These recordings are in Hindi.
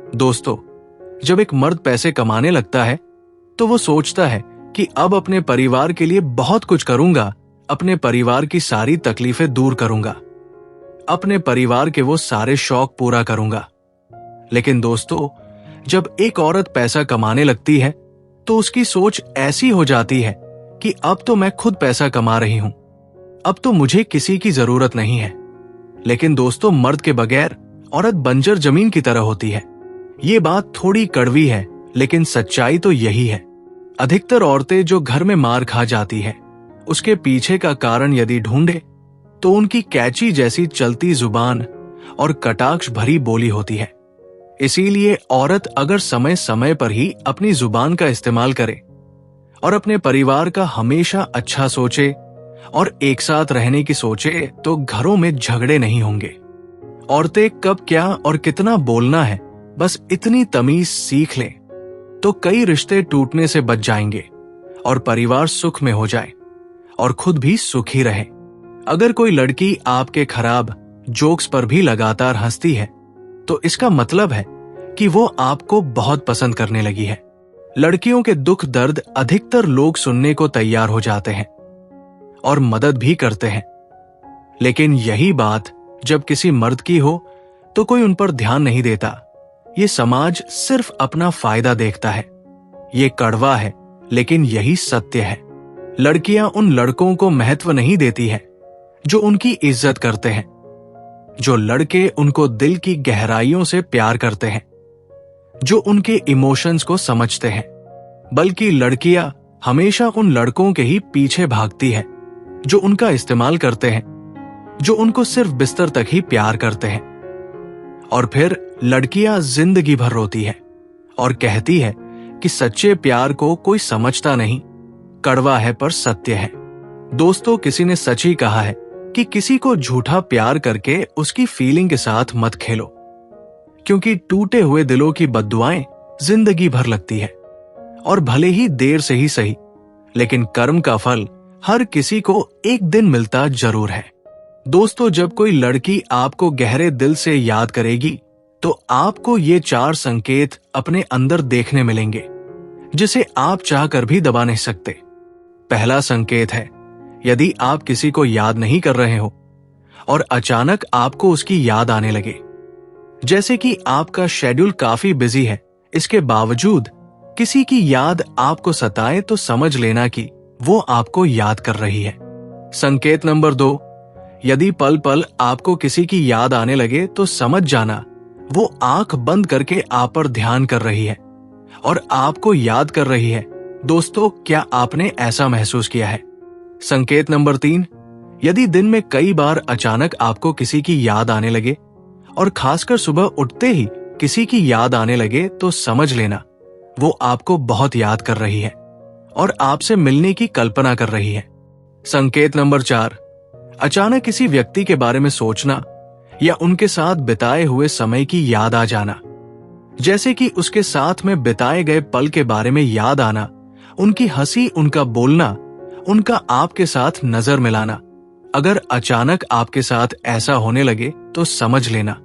दोस्तों, जब एक मर्द पैसे कमाने लगता है तो वो सोचता है कि अब अपने परिवार के लिए बहुत कुछ करूंगा, अपने परिवार की सारी तकलीफें दूर करूंगा, अपने परिवार के वो सारे शौक पूरा करूंगा। लेकिन दोस्तों, जब एक औरत पैसा कमाने लगती है तो उसकी सोच ऐसी हो जाती है कि अब तो मैं खुद पैसा कमा रही हूं, अब तो मुझे किसी की जरूरत नहीं है। लेकिन दोस्तों, मर्द के बगैर औरत बंजर जमीन की तरह होती है। ये बात थोड़ी कड़वी है, लेकिन सच्चाई तो यही है। अधिकतर औरतें जो घर में मार खा जाती है, उसके पीछे का कारण यदि ढूंढे तो उनकी कैची जैसी चलती जुबान और कटाक्ष भरी बोली होती है। इसीलिए औरत अगर समय समय पर ही अपनी जुबान का इस्तेमाल करे और अपने परिवार का हमेशा अच्छा सोचे और एक साथ रहने की सोचे, तो घरों में झगड़े नहीं होंगे। औरतें कब क्या और कितना बोलना है, बस इतनी तमीज सीख लें तो कई रिश्ते टूटने से बच जाएंगे और परिवार सुख में हो जाए और खुद भी सुखी रहे। अगर कोई लड़की आपके खराब जोक्स पर भी लगातार हंसती है तो इसका मतलब है कि वो आपको बहुत पसंद करने लगी है। लड़कियों के दुख दर्द अधिकतर लोग सुनने को तैयार हो जाते हैं और मदद भी करते हैं, लेकिन यही बात जब किसी मर्द की हो तो कोई उन पर ध्यान नहीं देता। ये समाज सिर्फ अपना फायदा देखता है। ये कड़वा है, लेकिन यही सत्य है। लड़कियां उन लड़कों को महत्व नहीं देती हैं जो उनकी इज्जत करते हैं, जो लड़के उनको दिल की गहराइयों से प्यार करते हैं, जो उनके इमोशंस को समझते हैं। बल्कि लड़कियां हमेशा उन लड़कों के ही पीछे भागती है जो उनका इस्तेमाल करते हैं, जो उनको सिर्फ बिस्तर तक ही प्यार करते हैं। और फिर लड़कियां जिंदगी भर रोती है और कहती है कि सच्चे प्यार को कोई समझता नहीं, कड़वा है पर सत्य है। दोस्तों, किसी ने सच ही कहा है कि किसी को झूठा प्यार करके उसकी फीलिंग के साथ मत खेलो, क्योंकि टूटे हुए दिलों की बद्दुआएं जिंदगी भर लगती है और भले ही देर से ही सही, लेकिन कर्म का फल हर किसी को एक दिन मिलता जरूर है। दोस्तों, जब कोई लड़की आपको गहरे दिल से याद करेगी तो आपको ये 4 संकेत अपने अंदर देखने मिलेंगे जिसे आप चाहकर भी दबा नहीं सकते। पहला संकेत है, यदि आप किसी को याद नहीं कर रहे हो और अचानक आपको उसकी याद आने लगे, जैसे कि आपका शेड्यूल काफी बिजी है, इसके बावजूद किसी की याद आपको सताए, तो समझ लेना कि वो आपको याद कर रही है। संकेत नंबर 2, यदि पल पल आपको किसी की याद आने लगे तो समझ जाना वो आंख बंद करके आप पर ध्यान कर रही है और आपको याद कर रही है। दोस्तों, क्या आपने ऐसा महसूस किया है? संकेत नंबर 3, यदि दिन में कई बार अचानक आपको किसी की याद आने लगे और खासकर सुबह उठते ही किसी की याद आने लगे, तो समझ लेना वो आपको बहुत याद कर रही है और आपसे मिलने की कल्पना कर रही है। संकेत नंबर 4, अचानक किसी व्यक्ति के बारे में सोचना या उनके साथ बिताए हुए समय की याद आ जाना, जैसे कि उसके साथ में बिताए गए पल के बारे में याद आना, उनकी हंसी, उनका बोलना, उनका आपके साथ नजर मिलाना। अगर अचानक आपके साथ ऐसा होने लगे तो समझ लेना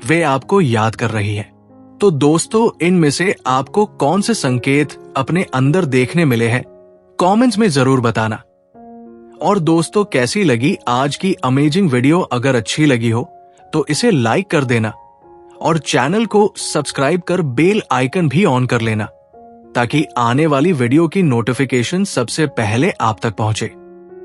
वे आपको याद कर रही है। तो दोस्तों, इनमें से आपको कौन से संकेत अपने अंदर देखने मिले हैं, कमेंट्स में जरूर बताना। और दोस्तों, कैसी लगी आज की अमेजिंग वीडियो? अगर अच्छी लगी हो तो इसे लाइक कर देना और चैनल को सब्सक्राइब कर बेल आइकन भी ऑन कर लेना, ताकि आने वाली वीडियो की नोटिफिकेशन सबसे पहले आप तक पहुंचे।